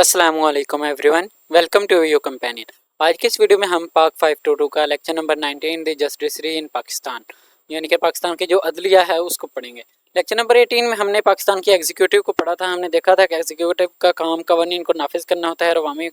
अस्सलामुअलैकुम everyone, welcome to your companion. आज के इस वीडियो में हम पाक 522 का lecture number 19 the judiciary in Pakistan यानी कि पाकिस्तान की जो अदलिया है उसको पढ़ेंगे। लेक्चर नंबर 18 में हमने पाकिस्तान की एग्जीक्यूटिव को पढ़ा था। हमने देखा था कि एग्जीक्यूटिव का काम कवानीन को नाफिज करना होता है और अवामी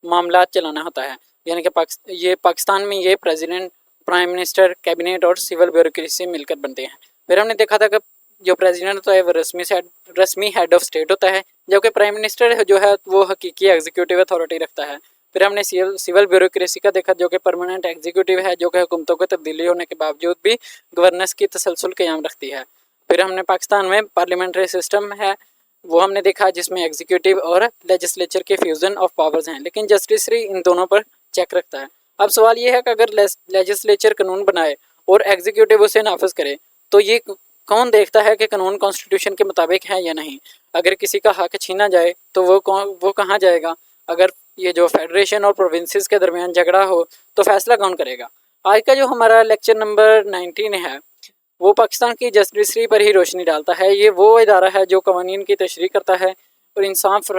मामला चलाना होता है। यानी कि ये पाकिस्तान में ये प्रेसिडेंट, प्राइम मिनिस्टर, कैबिनेट और सिविल ब्यूरोक्रेसी मिलकर बनते हैं। फिर हमने देखा था कि जो प्रेसिडेंट होता है वो रस्मी हेड ऑफ स्टेट होता है, जबकि प्राइम मिनिस्टर जो है वो हकीकी एग्जीक्यूटिव अथॉरिटी रखता है। फिर हमने सिविल ब्यूरोक्रेसी का देखा, जो कि परमानेंट एग्जीक्यूटिव है, जो कि हुकूमतों को तब्दीली होने के बावजूद भी गवर्नेंस की तसलसल क़याम रखती है। फिर हमने पाकिस्तान में पार्लियामेंट्री सिस्टम है वो हमने देखा, जिसमें एग्जीक्यूटिव और लेजिस्लेचर के फ्यूजन ऑफ पावर्स हैं, लेकिन जस्टिसरी इन दोनों पर चेक रखता है। अब सवाल ये है कि अगर लेजिस्लेचर कानून बनाए और एग्जीक्यूटिव उसे नाफिज करे तो ये कौन देखता है कि कानून कॉन्स्टिट्यूशन के मुताबिक है या नहीं। अगर किसी का हक छीना जाए तो वो कहाँ जाएगा। अगर ये जो फेडरेशन और प्रोविंसेस के दरमियान झगड़ा हो तो फैसला कौन करेगा। आज का जो हमारा लेक्चर नंबर 19 है वो पाकिस्तान की जस्टिसरी पर ही रोशनी डालता है। ये वो इदारा है जो कवानीन की तशरीह करता है और इंसाफ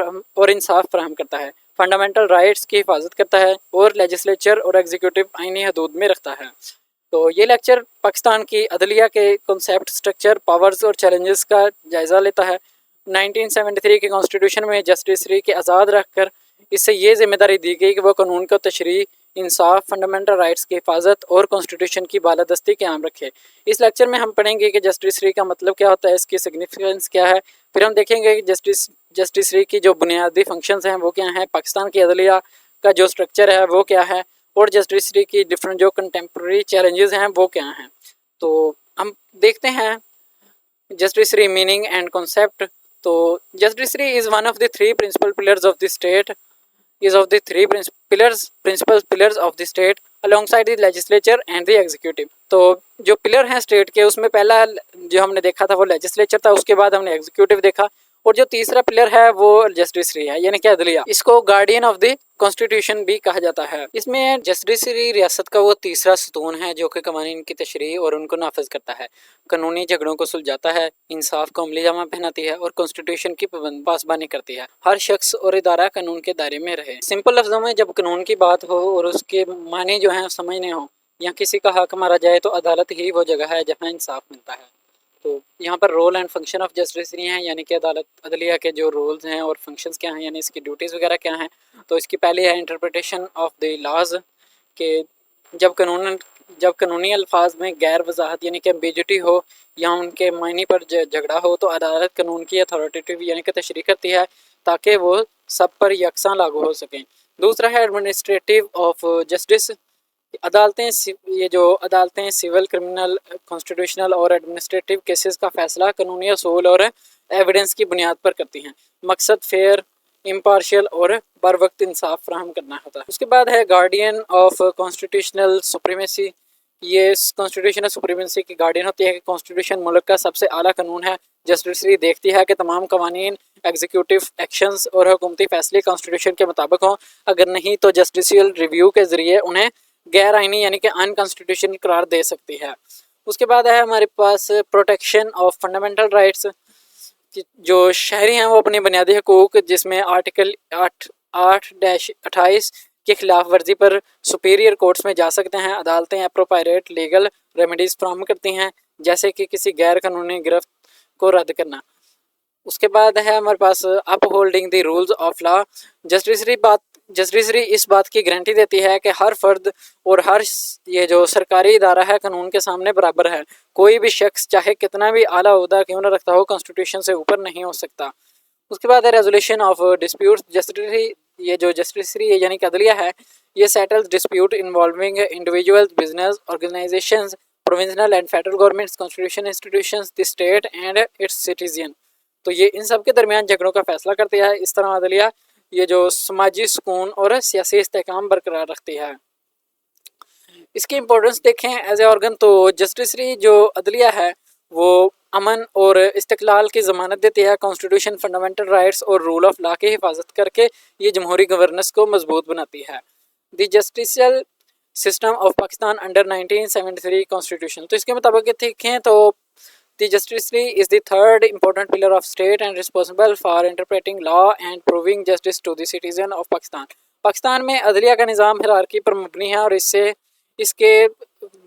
फराहम करता है, फंडामेंटल राइट्स की हिफाजत करता है और लेजिस्लेचर और एग्जीक्यूटिव आईनी हदूद में रखता है। तो ये लेक्चर पाकिस्तान की अदलिया के कॉन्सेप्ट, स्ट्रक्चर, पावर्स और चैलेंजेस का जायज़ा लेता है। 1973 के कॉन्स्टिट्यूशन में जस्टिसरी के आज़ाद रखकर इससे ये जिम्मेदारी दी गई कि वह कानून का तशरीह, इंसाफ, फंडामेंटल राइट्स की हिफाजत और कॉन्स्टिट्यूशन की बालादस्ती क़याम रखे। इस लेक्चर में हम पढ़ेंगे कि जस्टिसरी का मतलब क्या होता है, इसकी सिग्निफिकेंस क्या है। फिर हम देखेंगे कि जस्टिसरी की जो बुनियादी फंक्शंस हैं वो क्या हैं, पाकिस्तान की अदलिया का जो स्ट्रक्चर है वो क्या है और जस्टिसरी की डिफरेंट जो कंटेम्प्रेरी चैलेंजेस हैं वो क्या हैं। तो हम देखते हैं जस्टिसरी मीनिंग एंड कॉन्सेप्ट। तो judiciary is one of the three principal pillars of the state principal pillars of the state alongside the legislature and the executive। तो जो पिलर हैं स्टेट के उसमें पहला जो हमने देखा था वो लेजिस्लेचर था, उसके बाद हमने एग्जीक्यूटिव देखा और जो तीसरा पिलर है वो जस्टिसरी है यानी कि अदलिया। इसको गार्डियन ऑफ द कॉन्स्टिट्यूशन भी कहा जाता है। इसमें जस्टिसरी रियासत का वो तीसरा सतून है जो कि कवानीन की तशरीह और उनको नाफिज करता है, कानूनी झगड़ों को सुलझाता है, इंसाफ को अमली जामा पहनाती है और कॉन्स्टिट्यूशन की पासबानी करती है। हर शख्स और इदारा कानून के दायरे में रहे। सिंपल लफ्जों में जब कानून की बात हो और उसके मानी जो है समझने हो या किसी का हक मारा जाए तो अदालत ही वो जगह है जहाँ इंसाफ मिलता है। तो यहाँ पर रोल एंड फंक्शन ऑफ जस्टिसरी हैं, यानी कि अदलिया के जो रोल्स हैं और फंक्शंस क्या हैं, यानी इसकी ड्यूटीज़ वगैरह क्या हैं। तो इसकी पहली है इंटरप्रिटेशन ऑफ द लॉज के जब कानूनी अल्फाज में गैर वजाहत यानी कि एम्बिग्युइटी हो या उनके मायने पर झगड़ा हो तो अदालत कानून की अथॉरिटेटिव यानी कि तशरीह करती है ताकि वो सब पर यकसा लागू हो सकें। दूसरा है एडमिनिस्ट्रेटिव ऑफ जस्टिस। अदालतें सिविल, क्रिमिनल, कॉन्स्टिट्यूशनल और एडमिनिस्ट्रेटिव केसेस का फैसला कानूनी असूल और एविडेंस की बुनियाद पर करती हैं। मकसद फेयर, इम्पार्शियल और बर वक्त इंसाफ फराहम करना होता है। उसके बाद है गार्डियन ऑफ कॉन्स्टिट्यूशनल सुप्रीमेसी। ये कॉन्स्टिट्यूशनल सुप्रीमेसी की गार्डियन होती है कि कॉन्स्टिट्यूशन मुल्क का सबसे आला कानून है। जस्टिसरी देखती है कि तमाम कवानीन, एग्जीक्यूटिव एक्शंस और हुकूमती फैसले कॉन्स्टिट्यूशन के मुताबिक हों। अगर नहीं तो जस्टिशियल रिव्यू के ज़रिए उन्हें गैर आइनी यानी कि अनकॉन्स्टिट्यूशनल करार दे सकती है। उसके बाद है हमारे पास प्रोटेक्शन ऑफ फंडामेंटल राइट्स। जो शहरी हैं वो अपनी बुनियादी हकूक़, जिसमें आर्टिकल 8-28 की खिलाफ वर्जी पर सुपीरियर कोर्ट्स में जा सकते हैं। अदालतें अप्रोप्रिएट लीगल रेमेडीज़ फराहम करती हैं, जैसे कि किसी गैर कानूनी गिरफ्त को रद्द करना। उसके बाद है हमारे पास upholding the rules of law. Judiciary इस बात की गारंटी देती है कि हर फर्द और हर ये जो सरकारी इदारा है कानून के सामने बराबर है। कोई भी शख्स चाहे कितना भी आला ओहदा क्यों न रखता हो, कॉन्स्टिट्यूशन से ऊपर नहीं हो सकता। उसके बाद है रेजोल्यूशन ऑफ डिस्प्यूट्स। जस्टिसरी यानी कि अदलिया है, ये settles dispute involving individuals, business organisations, provincial and federal governments, constitution institutions, the state and it's citizen. तो ये इन सब के दरमियान झगड़ों का फैसला करती है। इस तरह अदलिया ये जो समाजी सुकून और सियासी इस्तेहकाम बरकरार रखती है। इसकी इम्पोर्टेंस देखें एज ए ऑर्गन, तो जस्टिसरी जो अदलिया है वो अमन और इस्तिकलाल की ज़मानत देती है। कॉन्स्टिट्यूशन, फंडामेंटल राइट्स और रूल ऑफ लॉ की हिफाजत करके ये जमहूरी गवर्नेंस को मजबूत बनाती है। The judicial system of Pakistan under 1973 constitution. तो इसके मुताबिक देखें तो The justiciary is the third important pillar of state and responsible for interpreting law and proving justice to the citizen of Pakistan. Pakistan में अदलिया का निज़ाम हिरार्की पर मबनी है और इसके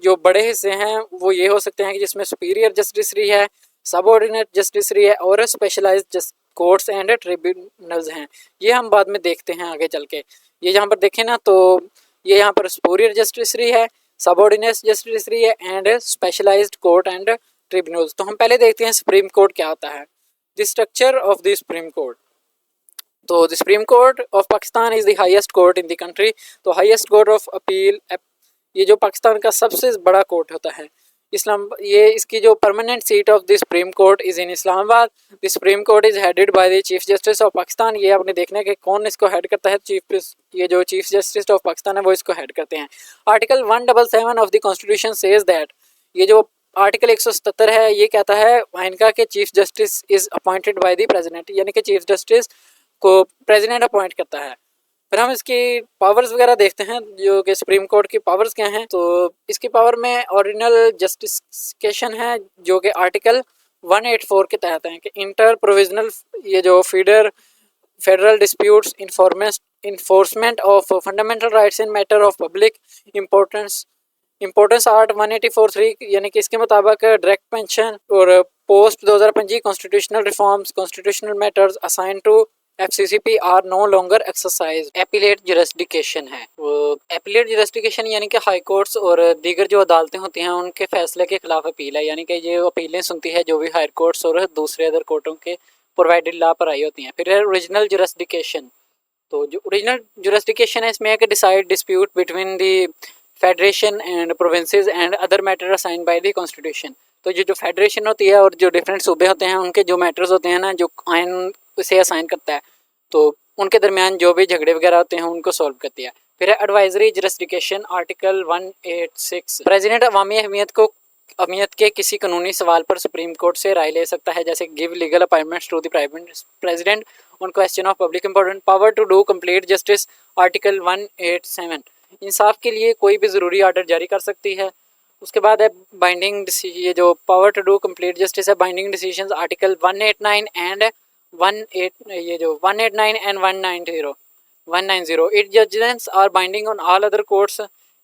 जो बड़े हिस्से हैं वो ये हो सकते हैं कि जिसमें सुपीरियर जस्टिसरी है, सबऑर्डिनेट जस्टिसरी है और स्पेशलाइज्ड कोर्ट्स एंड ट्रिब्यूनल्स हैं। ये हम बाद में देखते हैं आगे चल के। ये यहाँ पर देखें ना तो ये यहाँ पर सुपीरियर जस्टिसरी है, सबऑर्डिनेट जस्टिसरी है and specialised court and tribunals. तो हम पहले देखते हैं सुप्रीम कोर्ट क्या होता है। The structure of the supreme court. तो the supreme court of Pakistan is the highest court in the country. तो हाईएस्ट कोर्ट ऑफ अपील, ये जो पाकिस्तान का सबसे बड़ा कोर्ट होता है ये इसकी जो permanent seat of the supreme court is in Islamabad. The supreme court is headed by the chief justice of Pakistan. ये आपने देखना है कि कौन इसको हेड करता है। ये जो चीफ जस्टिस ऑफ पाकिस्तान है वो इसको हेड करते हैं। Article 177 of the constitution says that, ये जो आर्टिकल 177 है ये कहता है इनका कि chief justice is appointed by the president, यानी कि चीफ जस्टिस को प्रेसिडेंट अपॉइंट करता है। फिर हम इसकी पावर्स वगैरह देखते हैं जो कि सुप्रीम कोर्ट की पावर्स क्या हैं। तो इसकी पावर में ऑर्डिनल जस्टिफिकेशन है जो कि आर्टिकल 184 के तहत है कि इंटर प्रोविजनल, ये जो federal disputes enforcement of fundamental rights in matter of public importance art 184(3), यानी कि इसके मुताबिक डायरेक्ट पेंशन और post 2025 constitutional reforms constitutional matters assign to FCCP are no longer exercise. Appellate jurisdiction है वो। एपीलेट जुरिस्डिक्शन यानी कि हाई कोर्ट्स और दीगर जो अदालतें होती हैं उनके फैसले के खिलाफ अपील है, यानी कि ये अपीलें सुनती है जो भी हायर कोर्ट्स और दूसरे अदर कोर्टों के प्रोवाइडेड लॉ पर आई होती हैं। फिर है ओरिजिनल जुरिस्डिक्शन। तो जो ओरिजिनल जुरिस्डिक्शन है इसमें है कि decide dispute between the federation and provinces and other matter assign by the constitution. तो ये जो फेडरेशन होती है और जो डिफरेंट सूबे होते हैं उनके जो मैटर्स होते हैं ना जो आइन उसे असाइन करता है, तो उनके दरमियान जो भी झगड़े वगैरह होते हैं उनको सॉल्व करती है। फिर है एडवाइजरी जुरिस्डिक्शन आर्टिकल 186। प्रेसिडेंट अवामी अहमियत के किसी कानूनी सवाल पर सुप्रीम कोर्ट से राय ले सकता है, जैसे give legal appointments to the president on question of public important. Power to do complete justice article 187, इंसाफ के लिए कोई भी ज़रूरी ऑर्डर जारी कर सकती है। उसके बाद है बाइंडिंग, ये जो power to do complete justice है binding decisions article 189 and 189 and 190 it judgments are binding on all other courts,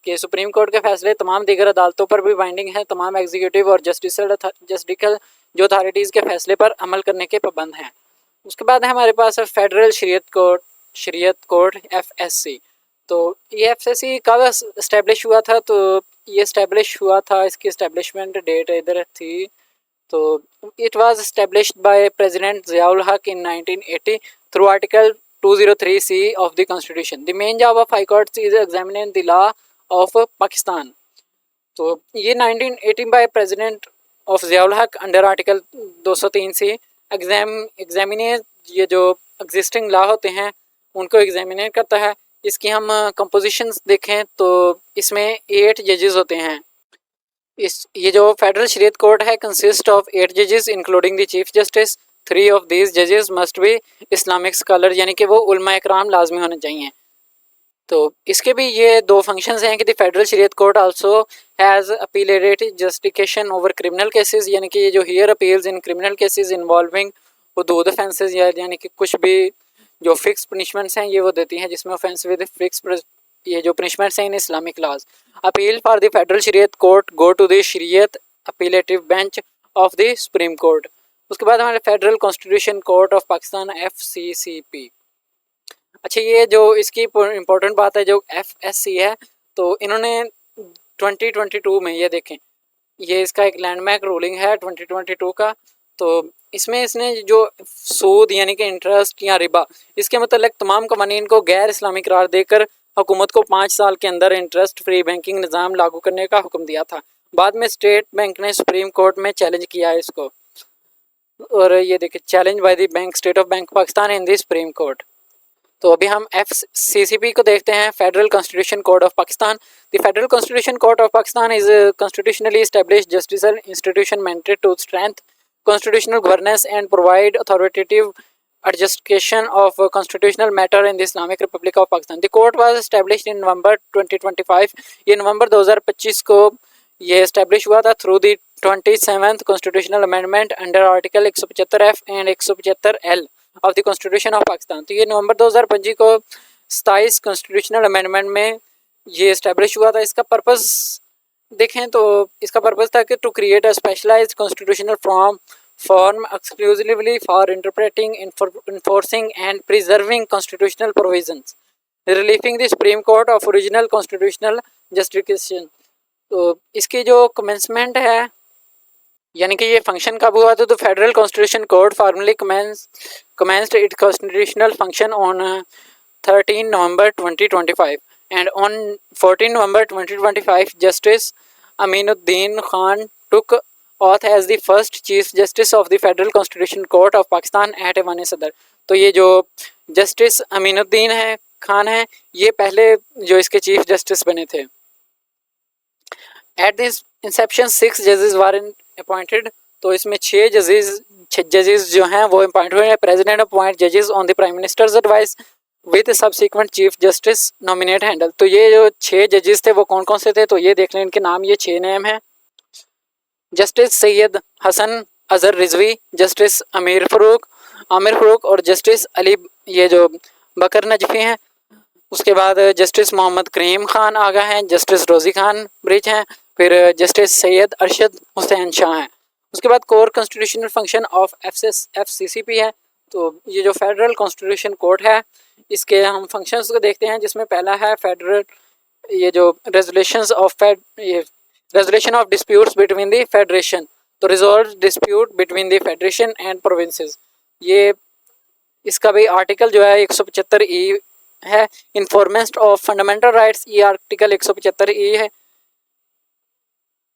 के सुप्रीम कोर्ट के फैसले तमाम दीगर अदालतों पर भी बाइंडिंग है। तमाम एग्जीक्यूटिव और जस्टिकल जो अथॉरिटीज़ के फैसले पर अमल करने के पाबंद हैं। उसके बाद है हमारे पास फेडरल शरीयत कोर्ट FSC। तो ये FSC कब इस्टेब्लिश हुआ था? तो ये इस्टेब्लिश हुआ था, इसकी इस्टेब्लिशमेंट डेट इधर थी। तो it was established by president Ziaul हक इन 1980 through article 203C of the constitution. The main job of high court is examining the law of Pakistan. तो ये 1980 बाय प्रेसिडेंट ऑफ ज़ियाउल हक अंडर आर्टिकल 203C एग्जामिनेट, ये जो एग्जिस्टिंग लॉ होते हैं उनको एग्जामिनेट करता है। इसकी हम कंपोजिशंस देखें तो इसमें 8 जजेस होते हैं। ये जो फेडरल शरीयत कोर्ट है कंसिस्ट ऑफ 8 जजेस including the chief justice. 3 of these जजेस मस्ट बी इस्लामिक स्कॉलर, यानी कि वो उलमा इकराम लाजमी होने चाहिए। तो इसके भी ये 2 फंक्शंस हैं कि the federal Shariat court also has appellate justification over criminal cases, यानी कि ये जो hear appeals in criminal cases involving हुदूद ऑफेंसेस, यानी कि कुछ भी जो फिक्स पनिशमेंट्स हैं ये वो देती हैं जिसमें ऑफेंस विद फिक्स ये जो पनिशमेंट्स हैं in Islamic laws. Appeal for the federal Shariat court go to the Shariat appellative bench of the supreme court. उसके बाद हमारे federal constitution court of Pakistan FCCP। अच्छा, ये जो इसकी इम्पोर्टेंट बात है जो FSC है, तो इन्होंने 2022 में ये देखें, ये इसका एक लैंडमार्क रूलिंग है 2022 का। तो इसमें इसने जो सूद यानी कि इंटरेस्ट या रिबा, इसके मतलब तमाम कवानीन को गैर इस्लामी करार देकर हुकूमत को 5 साल के अंदर इंटरेस्ट फ्री बैंकिंग निज़ाम लागू करने का हुक्म दिया था। बाद में स्टेट बैंक ने सुप्रीम कोर्ट में चैलेंज किया है इसको, और ये देखिए challenge by the bank state of bank Pakistan in the supreme court. तो अभी हम FCCP को देखते हैं, federal constitution court of Pakistan. The federal constitution court of Pakistan is constitutionally established judicial institution mandated to strength constitutional governance and provide authoritative adjudication of constitutional matter in the Islamic Republic of Pakistan. The court was established in November 2025. ये नवंबर 2025 को ये establish हुआ था through the 27th constitutional amendment under article 175F and 175L of the constitution of Pakistan. तो ये नवंबर 2025 को 27 constitutional amendment में ये इस्टेब्लिश हुआ था। इसका पर्पस देखें तो इसका पर्पस था कि to create a specialised constitutional form exclusively for interpreting, enforcing and preserving constitutional provisions, relieving the supreme court of original constitutional justification. तो इसकी जो कमेंसमेंट है यानी कि ये फंक्शन कब हुआ था, तो federal constitution court formally commenced its constitutional function on 13 November 2025 and on 14 November 2025 Justice Aminuddin Khan took oath as the first Chief Justice of the Federal Constitutional Court of Pakistan at Aiwan Sadr। तो ये जो justice Aminuddin है खान है, ये पहले जो इसके chief justice बने थे। एट दिस इंसेप्शन 6 जजेस वर अपॉइंटेड। तो इसमें 6 जजेस जो हैं वो अपॉइंट हुए हैं। प्रेसिडेंट अपॉइंट जजेस on the prime ministers advice with subsequent chief justice nominate handle. तो ये जो 6 जजेस थे वो कौन कौन से थे, तो ये देख लें इनके नाम, ये 6 नेम हैं। जस्टिस सैयद हसन अजहर रिजवी, जस्टिस आमिर फ़ारूक और जस्टिस अली ये जो बकर नजफी हैं। उसके बाद जस्टिस मोहम्मद करीम खान आगा हैं, जस्टिस रोज़ी खान ब्रिज हैं, फिर जस्टिस सैयद अरशद हुसैन शाह हैं। उसके बाद core constitutional function of FCCP है। तो ये जो फेडरल कॉन्स्टिट्यूशन कोर्ट है इसके हम फंक्शंस को देखते हैं, जिसमें पहला है फेडरल ये जो resolution of disputes between the federation, तो resolve dispute between the federation and provinces. ये इसका भी आर्टिकल जो है 175E है। इन्फॉर्मेंस ऑफ फंडामेंटल राइट्स, ये आर्टिकल 175E है।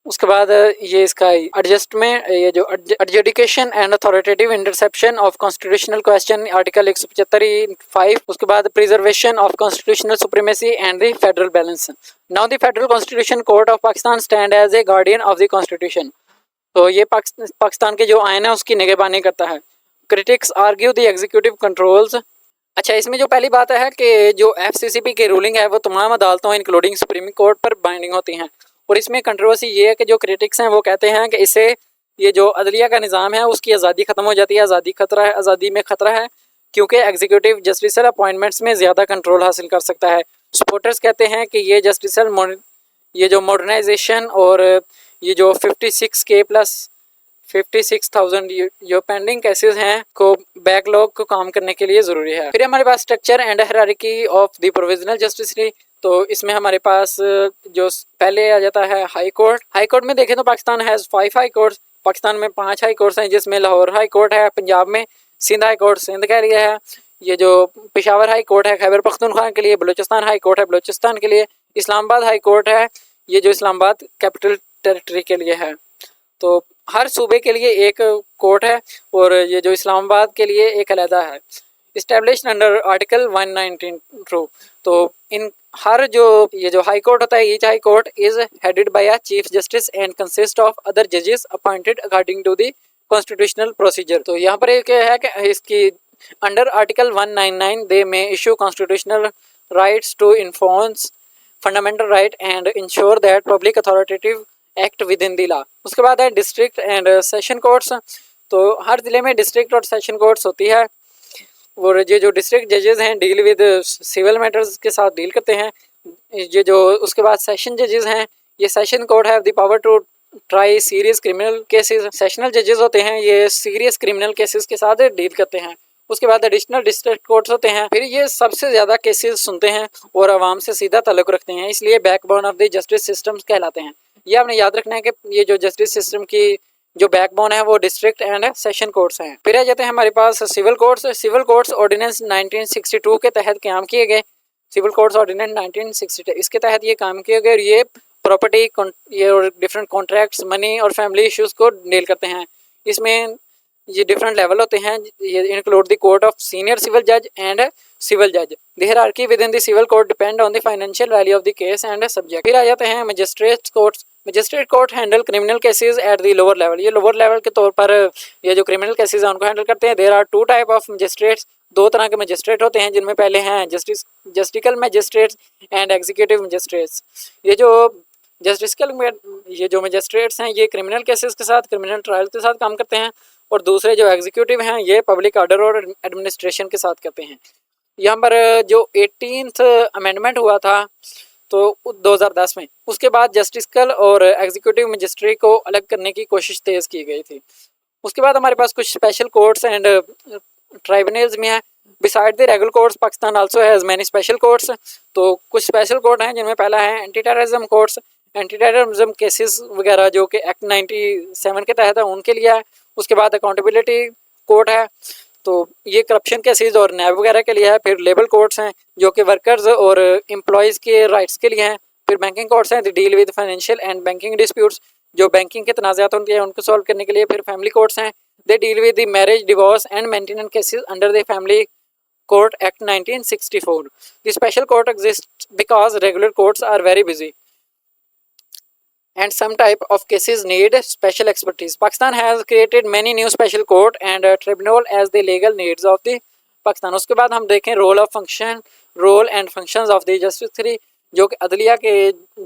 उसके बाद ये इसका एडजस्टमेंट, ये जो adjudication and authoritative interception of constitutional question, article 175E5। उसके बाद preservation of constitutional supremacy and the federal balance. Now the federal constitution court of Pakistan stand as A guardian of the constitution. तो ये पाकिस्तान के जो आइन है उसकी निगरानी करता है। Critics argue the executive controls. अच्छा, इसमें जो पहली बात है कि जो FCCP की रूलिंग है वो तमाम अदालतों इंक्लूडिंग सुप्रीम कोर्ट पर बाइंडिंग होती हैं। और इसमें कंट्रोवर्सी ये है कि जो क्रिटिक्स हैं वो कहते हैं कि इससे ये जो अदलिया का निज़ाम है उसकी आज़ादी ख़त्म हो जाती है, आज़ादी में ख़तरा है, क्योंकि एग्जीक्यूटिव जस्टिसल अपॉइंटमेंट्स में ज़्यादा कंट्रोल हासिल कर सकता है। सपोर्टर्स कहते हैं कि ये जस्टिसल ये जो मॉडर्नाइजेशन और ये जो 56K प्लस 56,000 जो पेंडिंग केसेस हैं को बैकलॉग को काम करने के लिए ज़रूरी है। फिर हमारे पास structure and hierarchy of the provisional judiciary. तो इसमें हमारे पास जो पहले आ जाता है हाई कोर्ट। हाई कोर्ट में देखें तो Pakistan has 5 high courts. Pakistan में 5 हाई कोर्ट्स हैं, जिसमें लाहौर हाई कोर्ट है पंजाब में, सिंध हाई कोर्ट सिंध के लिए है, ये जो पेशावर हाई कोर्ट है खैबर पख्तूनख्वा के लिए, बलूचिस्तान हाई कोर्ट है बलूचिस्तान के लिए, इस्लामाबाद हाई कोर्ट है ये जो इस्लामाबाद कैपिटल टेरिटरी के लिए है। तो हर सूबे के लिए एक कोर्ट है और ये जो इस्लामाबाद के लिए एक अलहदा है। Established under article 119। तो इन हर जो ये जो हाई कोर्ट होता है, each high court is headed by a chief justice and consist of other जजेस appointed according to the constitutional procedure. तो यहाँ पर एक है कि इसकी under article 199 they may issue constitutional rights to enforce fundamental right and ensure that public authoritative act within the law. उसके बाद है डिस्ट्रिक्ट एंड सेशन कोर्ट्स। तो हर ज़िले में डिस्ट्रिक्ट और सेशन कोर्ट्स होती है और ये जो डिस्ट्रिक्ट जजेस हैं डील विद सिविल मैटर्स के साथ डील करते हैं। ये जो उसके बाद सेशन जजेस हैं, ये session court have the power to try serious criminal cases. Sessional जजेस होते हैं, ये सीरियस क्रिमिनल केसेस के साथ डील करते हैं। उसके बाद एडिशनल डिस्ट्रिक्ट कोर्ट्स होते हैं, फिर ये सबसे ज़्यादा केसेस सुनते हैं और आवाम से सीधा ताल्लुक़ रखते हैं, इसलिए backbone of the justice system कहलाते हैं। ये आपने याद रखना है कि ये जो जस्टिस सिस्टम की जो बैकबोन है वो डिस्ट्रिक्ट एंड सेशन कोर्ट्स हैं। फिर आ जाते हैं हमारे पास civil courts. Civil courts ordinance 1962 के तहत कायम किए गए। सिविल कोर्ट्स ऑर्डिनेंस 1962 इसके तहत ये काम किए गए और ये प्रॉपर्टी ये और डिफरेंट कॉन्ट्रैक्ट्स, मनी और फैमिली इश्यूज को डील करते हैं। इसमें ये डिफरेंट लेवल होते हैं, ये include the court of senior civil जज एंड सिविल जज। The hierarchy with in the civil court depend on the financial value of the case and subject. फिर आ जाते हैं magistrate courts. Magistrate court handle criminal cases at the lower level. ये lower level के तौर पर ये जो क्रिमिनल केसेस हैं उनको हैंडल करते हैं। There are 2 type of magistrates. 2 तरह के मजिस्ट्रेट होते हैं, जिनमें पहले हैं judicial magistrates and executive magistrates. ये जो जस्टिसिकल ये जो मजिस्ट्रेट्स हैं ये क्रिमिनल केसेस के साथ, क्रिमिनल ट्रायल के साथ काम करते हैं, और दूसरे जो एग्जीक्यूटिव हैं ये पब्लिक ऑर्डर और एडमिनिस्ट्रेशन के साथ करते हैं। यहाँ पर जो 18th अमेंडमेंट हुआ था तो 2010 में, उसके बाद जस्टिसिकल और एग्जीक्यूटिव मजिस्ट्रेट को अलग करने की कोशिश तेज़ की गई थी। उसके बाद हमारे पास कुछ स्पेशल कोर्ट्स एंड ट्राइब्यूनल्स में है। Beside the regular courts Pakistan also has many special courts. तो कुछ स्पेशल कोर्ट हैं जिनमें पहला है anti terrorism courts. Anti terrorism cases वगैरह जो कि एक्ट 97 के तहत है उनके लिए है। उसके बाद अकाउंटेबिलिटी कोर्ट है, तो ये करप्शन केसेस और नैब वगैरह के लिए है। फिर लेबर कोर्ट्स हैं जो कि वर्कर्स और एम्प्लॉयज़ के राइट्स के लिए हैं। फिर बैंकिंग कोर्ट्स हैं, deal with financial and banking disputes, जो बैंकिंग के तनाज़ात होते हैं उनको सॉल्व करने के लिए। फिर फैमिली कोर्ट्स हैं, they deal with the marriage, divorce and maintenance cases under the family court act 1964. The special court exists because regular courts are very busy and some type of cases need special expertise. Pakistan has created many new special court and tribunal as the legal needs of the Pakistan. उसके बाद हम देखें role and functions of the justice, जो कि अदलिया के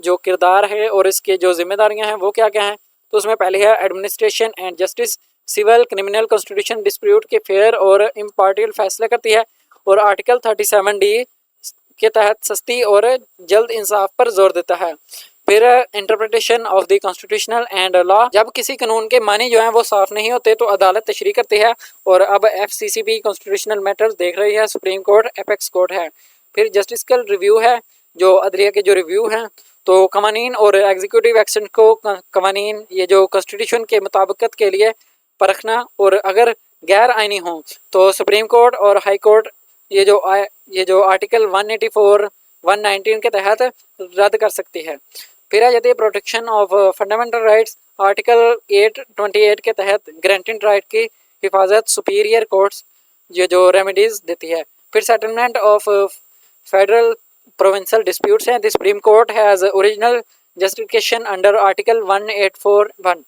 जो किरदार है और इसके जो जिम्मेदारियां हैं वो क्या क्या हैं। तो उसमें पहले है administration and justice, civil, criminal, constitution dispute के फेयर और इम्पार्टियल फैसले करती है, और आर्टिकल 37D के तहत सस्ती और जल्द इंसाफ पर जोर देता है। फिर interpretation of the constitutional and law, जब किसी कानून के मानी जो हैं वो साफ नहीं होते तो अदालत तशरीह करती है, और अब FCCB कॉन्स्टिट्यूशनल मैटर्स देख रही है, सुप्रीम कोर्ट एपेक्स कोर्ट है। फिर जस्टिसिकल रिव्यू है, जो अदलिया के जो रिव्यू हैं, तो कवानीन और एग्जीक्यूटिव एक्शन को कवानीन ये जो कॉन्स्टिट्यूशन के मुताबिकत के लिए परखना, और अगर गैर आइनी हो तो सुप्रीम कोर्ट और हाई कोर्ट ये जो आर्टिकल 184, 119 के तहत रद्द कर सकती है। फिर आ जाती है protection of fundamental rights, article 828 के तहत ग्रांटेड राइट की हिफाजत सुपीरियर कोर्ट्स ये जो रेमेडीज देती है। फिर settlement of federal provincial disputes हैं, the supreme court has original justification under article 1841।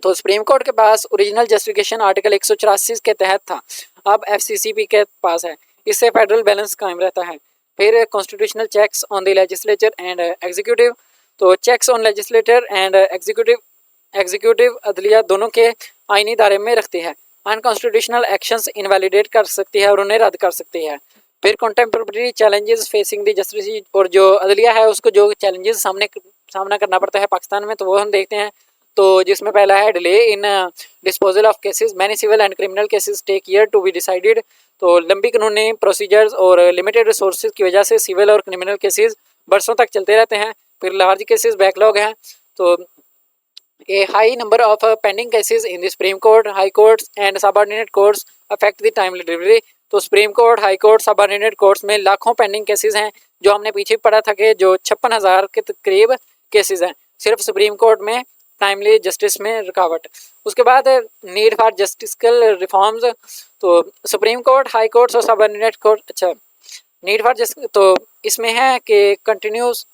तो सुप्रीम कोर्ट के पास ओरिजिनल जस्टिफिकेशन आर्टिकल 184 के तहत था, अब FCCB के पास है, इससे फेडरल बैलेंस कायम रहता है। फिर constitutional checks on the legislature and executive, तो checks on legislator and executive अदलिया दोनों के आईनी दायरे में रखती है। अनकॉन्स्टिट्यूशनल एक्शंस इनवैलिडेट कर सकती है और उन्हें रद्द कर सकती है। फिर contemporary challenges facing the justice, और जो अदलिया है उसको जो चैलेंजेस सामना करना पड़ता है पाकिस्तान में, तो वो हम देखते हैं। तो जिसमें पहला है delay in disposal of cases, many civil and criminal cases take year to be decided, तो लंबी कानूनी प्रोसीजर्स और लिमिटेड रिसोर्सेज की वजह से सिविल और क्रिमिनल केसेस बरसों तक चलते रहते हैं। फिर लार्ज केसेस बैकलॉग हैं, तो a high number of pending cases in the supreme court, high courts and subordinate courts affect the timely delivery, तो supreme court, high court, subordinate courts में लाखों पेंडिंग केसेस हैं, जो हमने पीछे पढ़ा था कि जो 56,000 के करीब केसेस हैं सिर्फ सुप्रीम कोर्ट में टाइमली जस्टिस में रुकावट। उसके बाद नीड फॉर जस्टिसिकल रिफॉर्म्स, तो सुप्रीम कोर्ट, हाई कोर्ट्स और सबऑर्डिनेट कोर्ट, अच्छा नीड फॉर जस्टिस, तो इसमें है कि continuous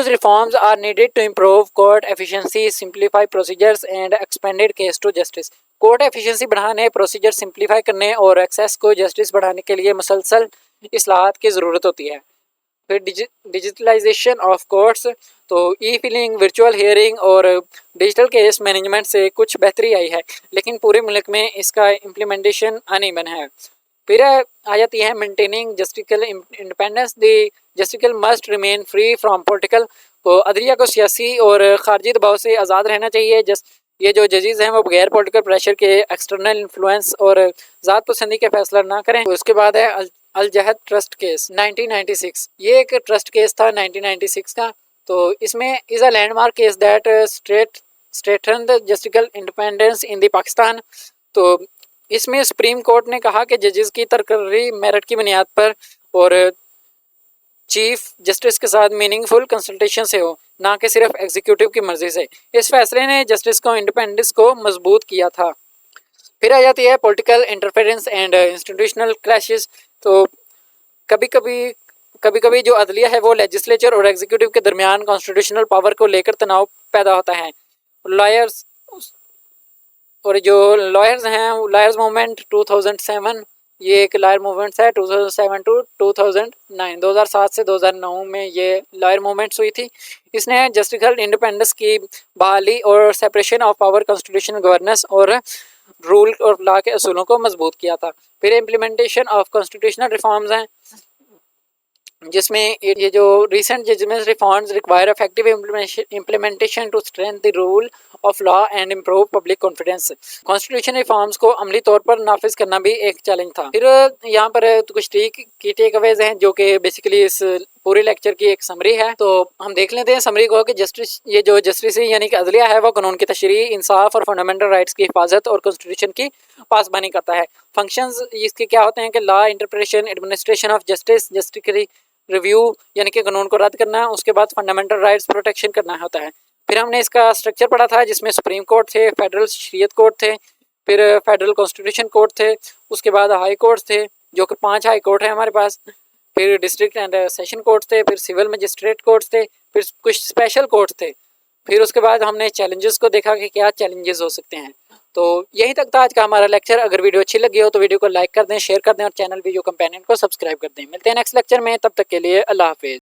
reforms are needed to improve court efficiency, simplify procedures and expanded case to justice, court efficiency बढ़ाने, प्रोसीजर सिंप्लीफाई करने और एक्सेस को जस्टिस बढ़ाने के लिए मुसलसल इस्लाहात की ज़रूरत होती है। फिर डिजिटलाइजेशन ऑफ कोर्ट्स, तो ई फिलिंग, वर्चुअल हियरिंग और डिजिटल केस मैनेजमेंट से कुछ बेहतरी आई है, लेकिन पूरे मुल्क में इसका इम्प्लीमेंटेशन अनइवन है। फिर आ जाती है maintaining judicial independence, the judicial must remain free from political, तो अदलिया को सियासी और खारजी दबाव से आज़ाद रहना चाहिए। ये जो जजेस हैं वो बगैर पॉलिटिकल प्रेशर के, एक्सटर्नल इन्फ्लुएंस और ज़ात पसंदी के फैसला ना करें। तो उसके बाद है अल जहद ट्रस्ट केस 1996, ये एक ट्रस्ट केस था 1996 का, तो इसमें is a landmark case that strengthen the judicial independence in the Pakistan, तो इसमें सुप्रीम कोर्ट ने कहा कि जजेस की तकर्री मेरिट की बुनियाद पर और चीफ जस्टिस के साथ मीनिंगफुल कंसल्टेशन से हो, ना कि सिर्फ एग्जीक्यूटिव की मर्जी से। इस फैसले ने जस्टिस को इंडिपेंडेंस को मजबूत किया था। फिर आ जाती है political interference and institutional clashes, तो कभी कभी जो अदलिया है वो लेजिस्लेचर और एग्जीक्यूटिव के दरमियान कॉन्स्टिट्यूशनल पावर को लेकर तनाव पैदा होता है। लॉयर्स और जो लॉयर्स हैं, लॉयर्स मूवमेंट 2007 ये एक लॉयर मूवमेंट्स है 2007 टू 2009, 2007 से 2009 में ये लॉयर मूवमेंट्स हुई थी। इसने जस्टिकल इंडिपेंडेंस की बहाली और separation of power, constitutional governance और रूल और लॉ के असूलों को मजबूत किया था। फिर इम्प्लीमेंटेशन ऑफ कॉन्स्टिट्यूशनल रिफॉर्म्स हैं, जिसमें ये जो recent judgment reforms require effective implementation to strength the rule of law and improve public confidence. Constitution reforms को अमली तौर पर नाफिज करना भी एक चैलेंज था। फिर यहाँ पर कुछ की टेक अवेज हैं जो कि बेसिकली इस पूरे लेक्चर की एक समरी है, तो हम देख लेते हैं समरी को कि ये जो जस्टिस यानी कि अदलिया है वो कानून की तशरीह, इंसाफ और फंडामेंटल राइट्स की हिफाजत और कॉन्स्टिट्यूशन की पासबानी करता है। फंक्शंस इसके क्या होते हैं कि law interpretation, administration of justice, judiciary review यानी कि कानून को रद्द करना, उसके बाद फंडामेंटल राइट्स प्रोटेक्शन करना होता है। फिर हमने इसका स्ट्रक्चर पढ़ा था जिसमें सुप्रीम कोर्ट थे, फेडरल शरीयत कोर्ट थे, फिर फेडरल कॉन्स्टिट्यूशन कोर्ट थे, उसके बाद हाई कोर्ट थे जो कि 5 हाई कोर्ट है हमारे पास, फिर डिस्ट्रिक्ट एंड सेशन कोर्ट थे, फिर सिविल मजिस्ट्रेट कोर्ट थे, फिर कुछ स्पेशल कोर्ट थे। फिर उसके बाद हमने चैलेंजेस को देखा कि क्या चैलेंजेस हो सकते हैं। तो यहीं तक था आज का हमारा लेक्चर। अगर वीडियो अच्छी लगी हो तो वीडियो को लाइक कर दें, शेयर कर दें और चैनल वीडियो कंपेनियन को सब्सक्राइब कर दें। मिलते हैं नेक्स्ट लेक्चर में, तब तक के लिए अल्लाह हाफिज़।